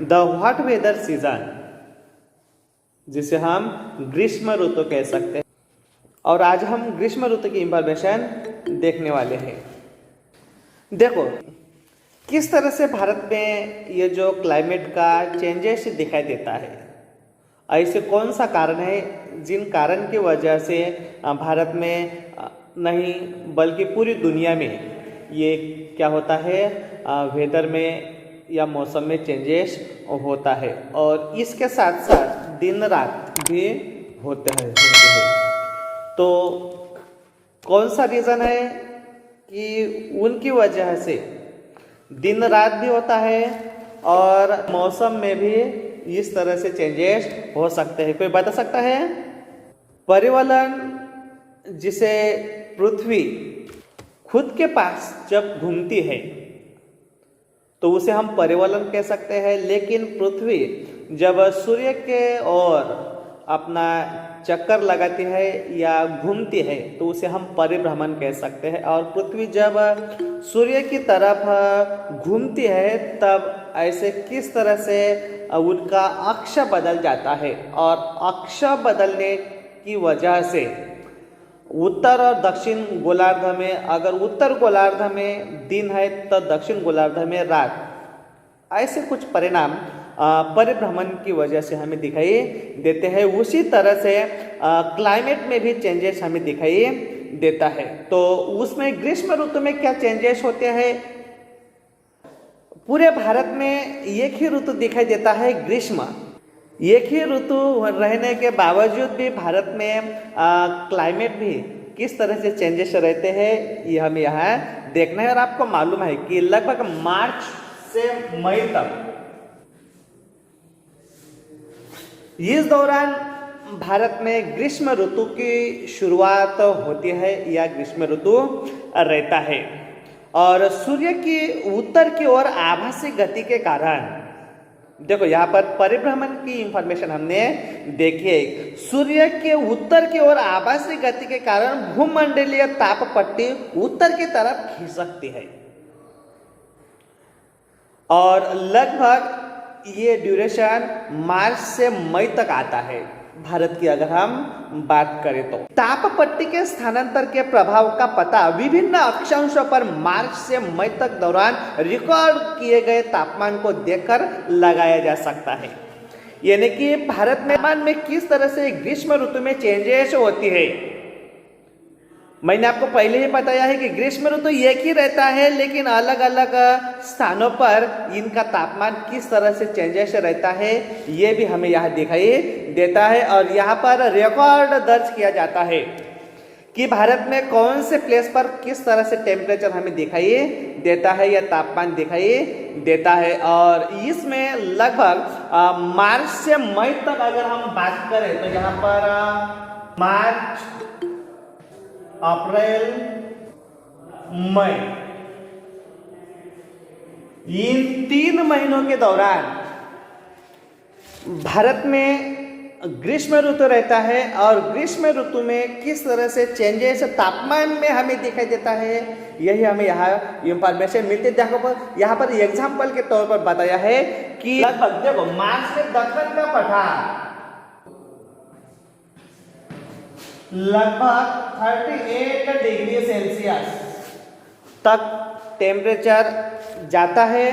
The hot weather season, जिसे हम ग्रीष्म ऋतु कह सकते हैं। और आज हम ग्रीष्म ऋतु की इंफॉर्मेशन देखने वाले हैं। देखो किस तरह से भारत में ये जो क्लाइमेट का चेंजेस दिखाई देता है, ऐसे कौन सा कारण है जिन कारण की वजह से भारत में नहीं बल्कि पूरी दुनिया में ये क्या होता है, वेदर में या मौसम में चेंजेस होता है। और इसके साथ साथ दिन रात भी होते हैं। तो कौन सा रीज़न है कि उनकी वजह से दिन रात भी होता है और मौसम में भी इस तरह से चेंजेस हो सकते हैं? कोई बता सकता है? पर्यावरण, जिसे पृथ्वी खुद के पास जब घूमती है तो उसे हम पर्यावरण कह सकते हैं, लेकिन पृथ्वी जब सूर्य के ओर अपना चक्कर लगाती है या घूमती है तो उसे हम परिभ्रमण कह सकते हैं। और पृथ्वी जब सूर्य की तरफ घूमती है तब ऐसे किस तरह से उनका अक्ष बदल जाता है, और अक्ष बदलने की वजह से उत्तर और दक्षिण गोलार्ध में, अगर उत्तर गोलार्ध में दिन है तो दक्षिण गोलार्ध में रात, ऐसे कुछ परिणाम परिभ्रमण की वजह से हमें दिखाई देते हैं। उसी तरह से क्लाइमेट में भी चेंजेस हमें दिखाई देता है। तो उसमें ग्रीष्म ऋतु में क्या चेंजेस होते हैं? पूरे भारत में एक ही ऋतु दिखाई देता है, ग्रीष्म। एक ही ऋतु रहने के बावजूद भी भारत में क्लाइमेट भी किस तरह से चेंजेस रहते हैं ये हमें यहाँ देखना है। और आपको मालूम है कि लगभग मार्च से मई तक इस दौरान भारत में ग्रीष्म ऋतु की शुरुआत होती है या ग्रीष्म ऋतु रहता है। और सूर्य की उत्तर की ओर आभासी गति के कारण, देखो यहाँ पर परिभ्रमण की इंफॉर्मेशन हमने देखी है। सूर्य के उत्तर की ओर आभासी गति के कारण भूमंडलीय ताप पट्टी उत्तर की तरफ खिसकती है और लगभग ये ड्यूरेशन मार्च से मई तक आता है। भारत की अगर हम बात करें तो ताप पट्टी के स्थानांतर के प्रभाव का पता विभिन्न अक्षांशों पर मार्च से मई तक दौरान रिकॉर्ड किए गए तापमान को देखकर लगाया जा सकता है। यानी कि भारत में तापमान में किस तरह से ग्रीष्म ऋतु में चेंजेस होती है। मैंने आपको पहले ही बताया है कि ग्रीष्म ऋतु एक ही रहता है, लेकिन अलग अलग स्थानों पर इनका तापमान किस तरह से चेंजेस रहता है ये भी हमें यहाँ दिखाई देता है। और यहाँ पर रिकॉर्ड दर्ज किया जाता है कि भारत में कौन से प्लेस पर किस तरह से टेम्परेचर हमें दिखाई देता है या तापमान दिखाई देता है। और इसमें लगभग मार्च से मई तक अगर हम बात करें तो यहाँ पर मार्च, अप्रैल, मई, इन 3 महीनों के दौरान भारत में ग्रीष्म ऋतु रहता है। और ग्रीष्म ऋतु में किस तरह से चेंजेस तापमान में हमें दिखाई देता है यही हमें यहाँ इंफॉर्मेशन मिलती है। देखो यहाँ पर एग्जाम्पल के तौर पर बताया है कि लगभग देखो मार्च में दक्षिण का पठार लगभग 38 डिग्री सेल्सियस तक टेम्परेचर जाता है।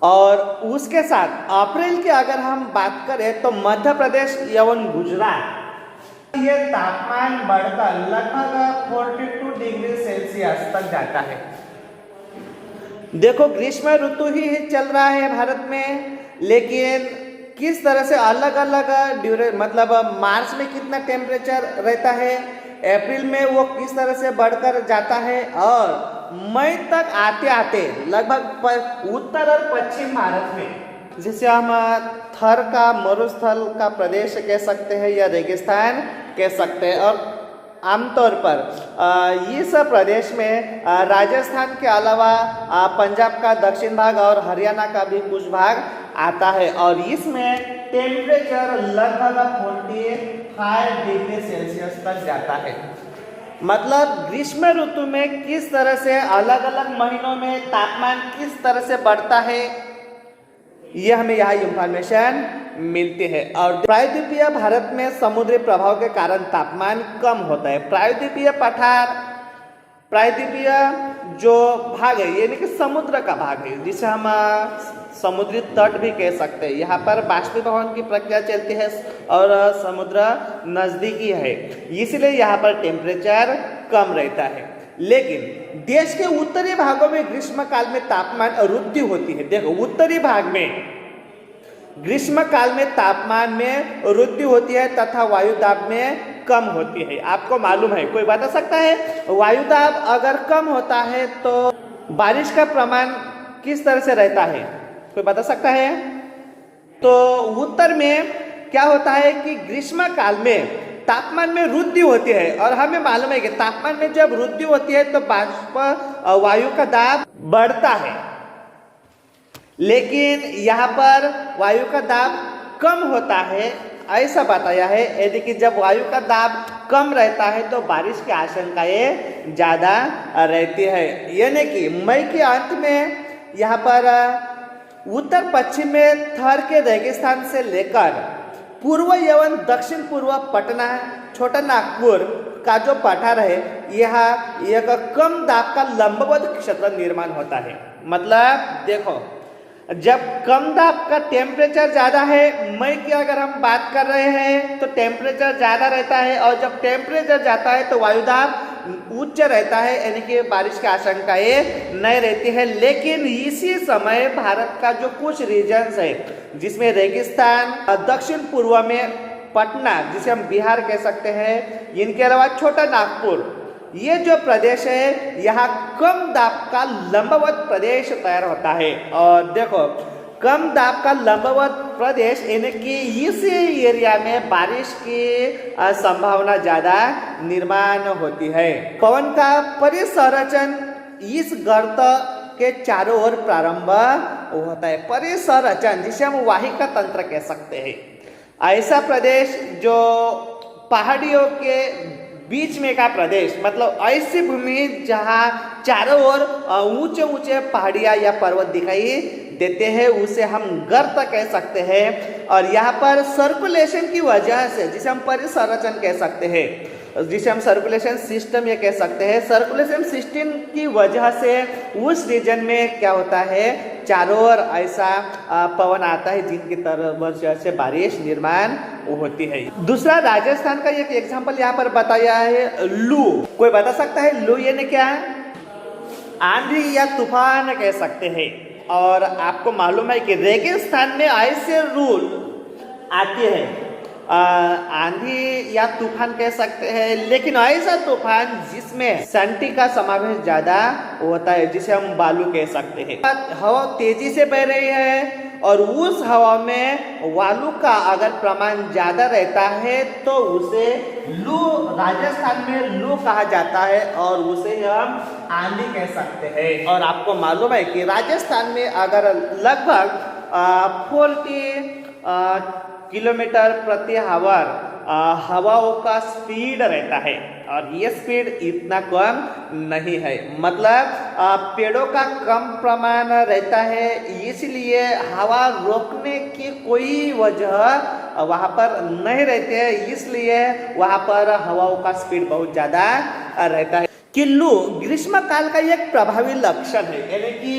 और उसके साथ अप्रैल की अगर हम बात करें तो मध्य प्रदेश एवं गुजरात ये तापमान बढ़कर लगभग 42 डिग्री सेल्सियस तक जाता है। देखो ग्रीष्म ऋतु ही चल रहा है भारत में, लेकिन किस तरह से अलग अलग मतलब मार्च में कितना टेम्परेचर रहता है, अप्रैल में वो किस तरह से बढ़कर जाता है, और मई तक आते आते लगभग उत्तर और पश्चिम भारत में, जिसे हम थर का मरुस्थल का प्रदेश कह सकते हैं या रेगिस्तान कह सकते हैं। और आमतौर पर इस प्रदेश में राजस्थान के अलावा पंजाब का दक्षिण भाग और हरियाणा का भी कुछ भाग आता है। और इसमें टेम्परेचर लगभग 45 डिग्री सेल्सियस तक जाता है। मतलब ग्रीष्म ऋतु में किस तरह से अलग अलग महीनों में तापमान किस तरह से बढ़ता है ये हमें यहाँ इंफॉर्मेशन मिलती है। और प्रायद्वीपीय भारत में समुद्री प्रभाव के कारण तापमान कम होता है। प्रायद्वीपीय पठार, प्रायद्वीपीय जो भाग है यानी कि समुद्र का भाग है, जिसे हम समुद्री तट भी कह सकते हैं, यहाँ पर बाष्पीभवन की प्रक्रिया चलती है और समुद्र नजदीकी है, इसलिए यहाँ पर टेम्परेचर कम रहता है। लेकिन देश के उत्तरी भागों में ग्रीष्म काल में तापमान वृद्धि होती है। देखो, उत्तरी भाग में ग्रीष्म काल में तापमान में वृद्धि होती है तथा वायु दाब में कम होती है। आपको मालूम है, कोई बता सकता है वायु दाब अगर कम होता है तो बारिश का प्रमाण किस तरह से रहता है? कोई बता सकता है? तो उत्तर में क्या होता है कि ग्रीष्म काल में तापमान में वृद्धि होती है और हमें मालूम है कि तापमान में जब वृद्धि होती है तो बाष्प वायु का दाब बढ़ता है। लेकिन यहाँ पर वायु का दाब कम होता है, ऐसा बताया है। यदि कि जब वायु का दाब कम रहता है तो बारिश की आशंकाएं ज़्यादा रहती है। यानी कि मई के अंत में यहाँ पर उत्तर पश्चिम में थर के रेगिस्तान से लेकर पूर्व एवं दक्षिण पूर्व पटना, छोटा नागपुर का जो पठार है, यह एक कम दाब का लंबवत क्षेत्र निर्माण होता है। मतलब देखो, जब कम दाब का टेम्परेचर ज़्यादा है, मई की अगर हम बात कर रहे हैं तो टेम्परेचर ज़्यादा रहता है और जब टेम्परेचर जाता है तो वायु दाब उच्च रहता है, यानी कि बारिश की आशंकाएं नहीं रहती है। लेकिन इसी समय भारत का जो कुछ रीजन्स है जिसमें रेगिस्तान, दक्षिण पूर्व में पटना जिसे हम बिहार कह सकते हैं, इनके अलावा छोटा नागपुर, ये जो प्रदेश है यहाँ कम दाब का लंबवत प्रदेश तैयार होता है। और देखो, कम दाब का लंबवत प्रदेश यानी कि इस एरिया में बारिश की संभावना ज़्यादा निर्माण होती है। पवन का परिसंचरण इस गर्त के चारों ओर प्रारंभ होता है। परिसंचरण जिसे हम वाहिका तंत्र कह सकते हैं, ऐसा प्रदेश जो पहाड़ियों के बीच में का प्रदेश, मतलब ऐसी भूमि जहाँ चारों ओर ऊंचे ऊंचे पहाड़ियाँ या पर्वत दिखाई देते हैं, उसे हम गर्त कह सकते हैं। और यहाँ पर सर्कुलेशन की वजह से, जिसे हम परिसंचरण कह सकते हैं, जिसे हम सर्कुलेशन सिस्टम ये कह सकते हैं, सर्कुलेशन सिस्टम की वजह से उस रीजन में क्या होता है, चारों ओर ऐसा पवन आता है जिनकी वजह से बारिश निर्माण होती है। दूसरा, राजस्थान का एक एग्जांपल यहाँ पर बताया है, लू। कोई बता सकता है लू यानी क्या है? आंधी या तूफान कह सकते हैं। और आपको मालूम है कि रेगिस्तान में ऐसे रूल आती है, आंधी या तूफान कह सकते हैं, लेकिन ऐसा तूफान जिसमें सन्टी का समावेश ज्यादा होता है, जिसे हम बालू कह सकते हैं। हवा तेजी से बह रही है और उस हवा में वालू का अगर प्रमाण ज्यादा रहता है तो उसे लू, राजस्थान में लू कहा जाता है और उसे हम आंधी कह सकते हैं। और आपको मालूम है कि राजस्थान में अगर लगभग 40 किलोमीटर प्रति आवर हवाओं का स्पीड रहता है और ये स्पीड इतना कम नहीं है, मतलब पेड़ों का कम प्रमाण रहता है, इसलिए हवा रोकने की कोई वजह वहाँ पर नहीं रहती है, इसलिए वहाँ पर हवाओं का स्पीड बहुत ज़्यादा रहता है। कि लू ग्रीष्म काल का एक प्रभावी लक्षण है, यानी कि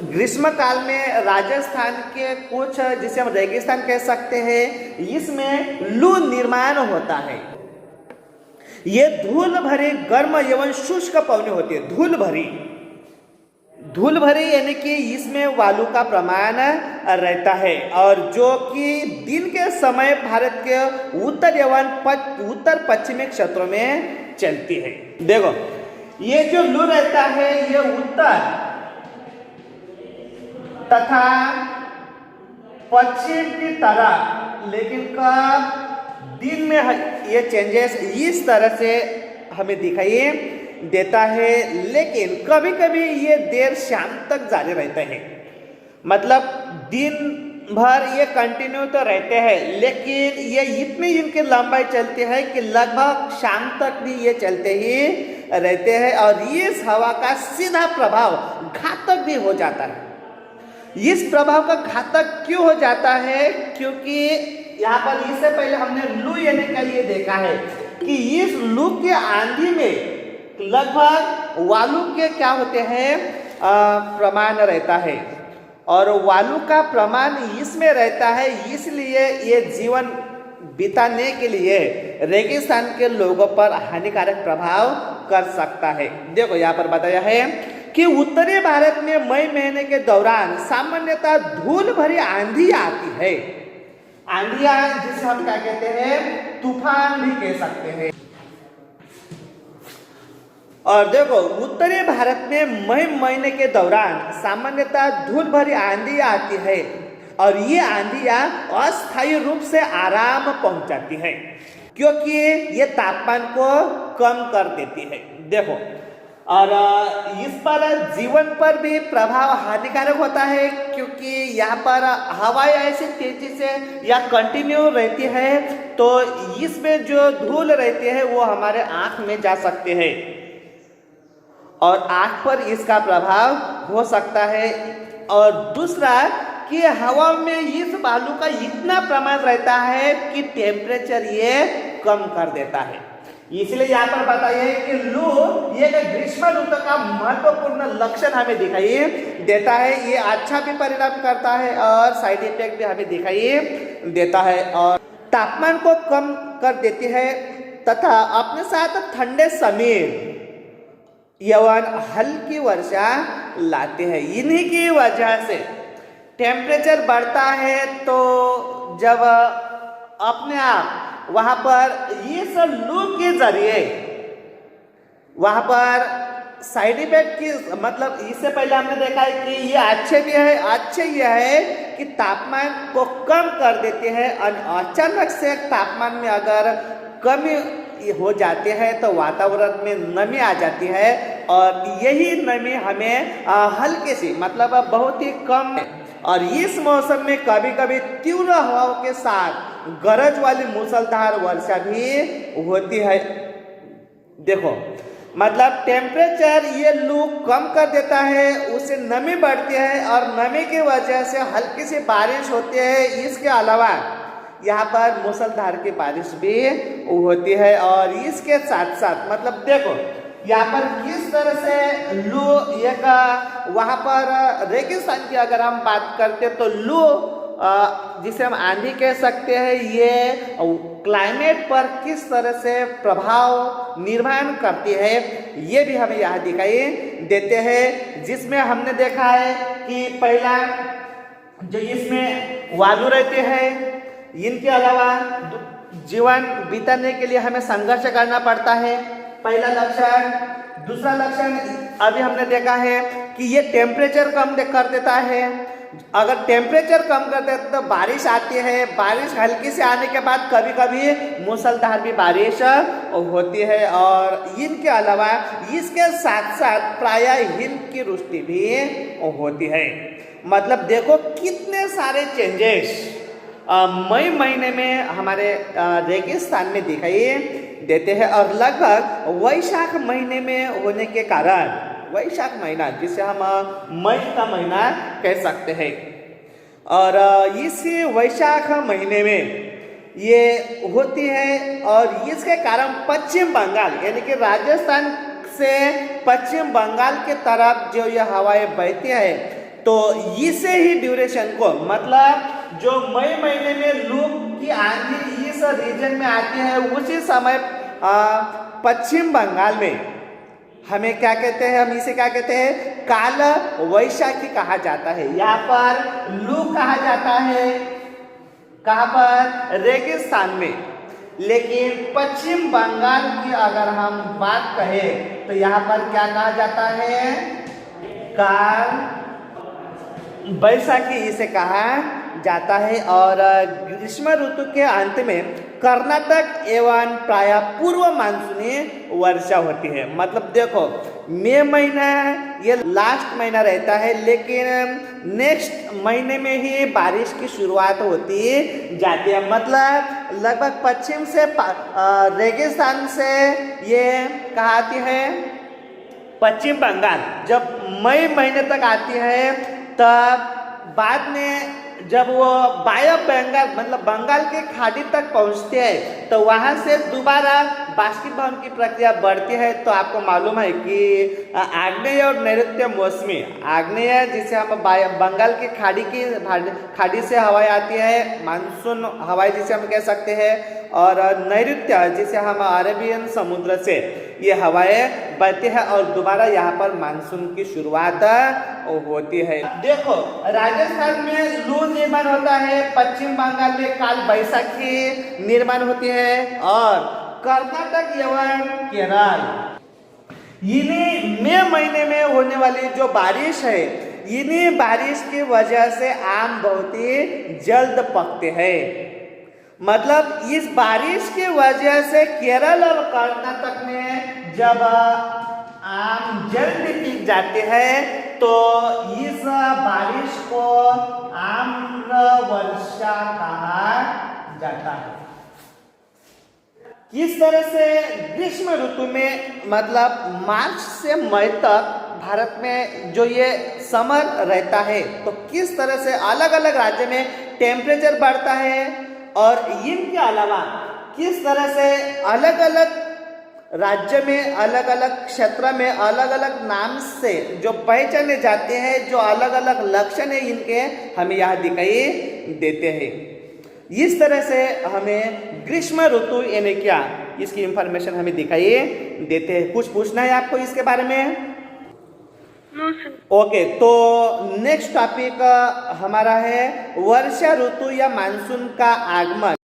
ग्रीष्म काल में राजस्थान के कुछ, जिसे हम रेगिस्तान कह सकते हैं, इसमें लू निर्माण होता है। ये धूल भरी गर्म एवं शुष्क पवनी होती है। धूल भरी यानी कि इसमें वायु का प्रमाण रहता है और जो कि दिन के समय भारत के उत्तर एवं उत्तर पश्चिमी क्षेत्रों में चलती है। देखो, ये जो लू रहता है ये उत्तर तथा पश्चिम की तरह, लेकिन कब दिन में ये चेंजेस इस तरह से हमें दिखाई देता है, लेकिन कभी कभी ये देर शाम तक जारी रहते हैं। मतलब दिन भर ये कंटिन्यू तो रहते हैं, लेकिन ये इतनी इनकी लंबाई चलती है कि लगभग शाम तक भी ये चलते ही रहते हैं और इस हवा का सीधा प्रभाव घातक भी हो जाता है। इस प्रभाव का घातक क्यों हो जाता है? क्योंकि यहाँ पर इससे पहले हमने लू यानी का ये देखा है कि इस लू के आंधी में लगभग वालू के क्या होते हैं, प्रमाण रहता है, और वालू का प्रमाण इसमें रहता है, इसलिए ये जीवन बिताने के लिए रेगिस्तान के लोगों पर हानिकारक प्रभाव कर सकता है। देखो यहाँ पर बताया है कि उत्तरी भारत में मई महीने के दौरान सामान्यतः धूल भरी आंधी आती है। आंधियां जिसे हम क्या कहते हैं, तूफान भी कह सकते हैं। और देखो उत्तरी भारत में मई महीने के दौरान सामान्यतः धूल भरी आंधी आती है और ये आंधियां अस्थायी रूप से आराम पहुंचाती है क्योंकि ये तापमान को कम कर देती है। देखो, और इस पर जीवन पर भी प्रभाव हानिकारक होता है क्योंकि यहाँ पर हवाएं ऐसी तेजी से या कंटिन्यू रहती है, तो इसमें जो धूल रहती है वो हमारे आँख में जा सकते हैं और आँख पर इसका प्रभाव हो सकता है। और दूसरा कि हवा में इस बालू का इतना प्रमाण रहता है कि टेम्परेचर ये कम कर देता है। इसलिए यहाँ पर बताइए कि लू ये ग्रीष्म ऋतु का महत्वपूर्ण लक्षण हमें दिखाई देता है। ये अच्छा भी परिणाम करता है और साइड इफेक्ट भी हमें दिखाई देता है और तापमान को कम कर देती है तथा अपने साथ ठंडे समीर एवं हल्की वर्षा लाते हैं। इन्हीं की वजह से टेम्परेचर बढ़ता है, तो जब अपने आप वहाँ पर इस लू के जरिए वहाँ पर साइड इफेक्ट की, मतलब इससे पहले हमने देखा है कि ये अच्छे भी है, अच्छे ये है कि तापमान को कम कर देते हैं और अचानक से तापमान में अगर कमी हो जाती है तो वातावरण में नमी आ जाती है और यही नमी हमें हल्की सी, मतलब बहुत ही कम, और इस मौसम में कभी कभी तीव्र हवाओं के साथ गरज वाली मूसलाधार वर्षा भी होती है। देखो, मतलब टेम्परेचर ये लू कम कर देता है, उससे नमी बढ़ती है और नमी की वजह से हल्की सी बारिश होती है। इसके अलावा यहाँ पर मूसलाधार की बारिश भी होती है और इसके साथ साथ, मतलब देखो यहाँ पर किस तरह से लू एक, वहाँ पर रेगिस्तान की अगर हम बात करते तो लू जिसे हम आंधी कह सकते हैं, ये क्लाइमेट पर किस तरह से प्रभाव निर्माण करती है ये भी हमें यहाँ दिखाई देते हैं। जिसमें हमने देखा है कि पहला जो इसमें वालू रहते हैं, इनके अलावा जीवन बिताने के लिए हमें संघर्ष करना पड़ता है, पहला लक्षण। दूसरा लक्षण अभी हमने देखा है कि ये टेम्परेचर कम कर देता है। अगर टेम्परेचर कम कर देता तो बारिश आती है, बारिश हल्की से आने के बाद कभी कभी मूसलाधार भी बारिश होती है और इनके अलावा इसके साथ साथ प्रायः हिम की वृष्टि भी होती है। मतलब देखो कितने सारे चेंजेस मई महीने में हमारे रेगिस्तान में दिखाई देते हैं और लगभग वैशाख महीने में होने के कारण, वैशाख महीना जिसे हम मई का महीना कह सकते हैं, और इसी वैशाख महीने में ये होती है और इसके कारण पश्चिम बंगाल यानी कि राजस्थान से पश्चिम बंगाल के तरफ जो ये हवाएं बहती है, तो इसे ही ड्यूरेशन को, मतलब जो मई महीने में लू की आंधी इस रीजन में आती है, उसी समय पश्चिम बंगाल में हमें क्या कहते हैं, हम इसे क्या कहते हैं, काल वैशाखी कहा जाता है। यहाँ पर लू कहा जाता है, कहाँ पर, रेगिस्तान में। लेकिन पश्चिम बंगाल की अगर हम बात कहें तो यहाँ पर क्या कहा जाता है, काल वैशाखी इसे कहा जाता है। और ग्रीष्म ऋतु के अंत में कर्नाटक एवं प्रायः पूर्व मानसूनी वर्षा होती है। मतलब देखो मई महीना ये लास्ट महीना रहता है, लेकिन नेक्स्ट महीने में ही बारिश की शुरुआत होती जाती है। मतलब लगभग पश्चिम से रेगिस्तान से ये कहाँ आती है, पश्चिम बंगाल जब मई महीने तक आती है, तब बाद में जब वो वायु बंगाल मतलब बंगाल के खाड़ी तक पहुंचते हैं, तो वहां से दोबारा बाष्पीभवन की प्रक्रिया बढ़ती है। तो आपको मालूम है कि आग्नेय और नैऋत्य मौसमी, आग्नेय जिसे हम बंगाल के खाड़ी से हवाएं आती है, मानसून हवाएं जिसे हम कह सकते हैं, और नैऋत्य जिसे हम अरेबियन समुद्र से ये हवाएं बहती है और दोबारा यहाँ पर मानसून की शुरुआत होती है। देखो, राजस्थान में लू निर्माण होता है, पश्चिम बंगाल में काल बैसाखी निर्माण होती है, और कर्नाटक एवं केरल इन्हीं मई महीने में होने वाली जो बारिश है, इन्हीं बारिश की वजह से आम बहुत ही जल्द पकते हैं। मतलब इस बारिश की वजह से केरल और कर्नाटक में जब आम जल्द पीक जाते हैं, तो इस बारिश को आम्र वर्षा कहा जाता है। किस तरह से ग्रीष्म ऋतु में मतलब मार्च से मई तक भारत में जो ये समर रहता है, तो किस तरह से अलग अलग राज्य में टेम्परेचर बढ़ता है, और इनके अलावा किस तरह से अलग अलग राज्य में अलग अलग क्षेत्र में अलग अलग नाम से जो पहचाने जाते हैं, जो अलग अलग लक्षण है इनके, हमें यहाँ दिखाई देते हैं। इस तरह से हमें ग्रीष्म ऋतु यानी क्या, इसकी इंफॉर्मेशन हमें दिखाई देते हैं। कुछ पूछना है आपको इसके बारे में? ओके, तो नेक्स्ट टॉपिक हमारा है वर्षा ऋतु या मानसून का आगमन।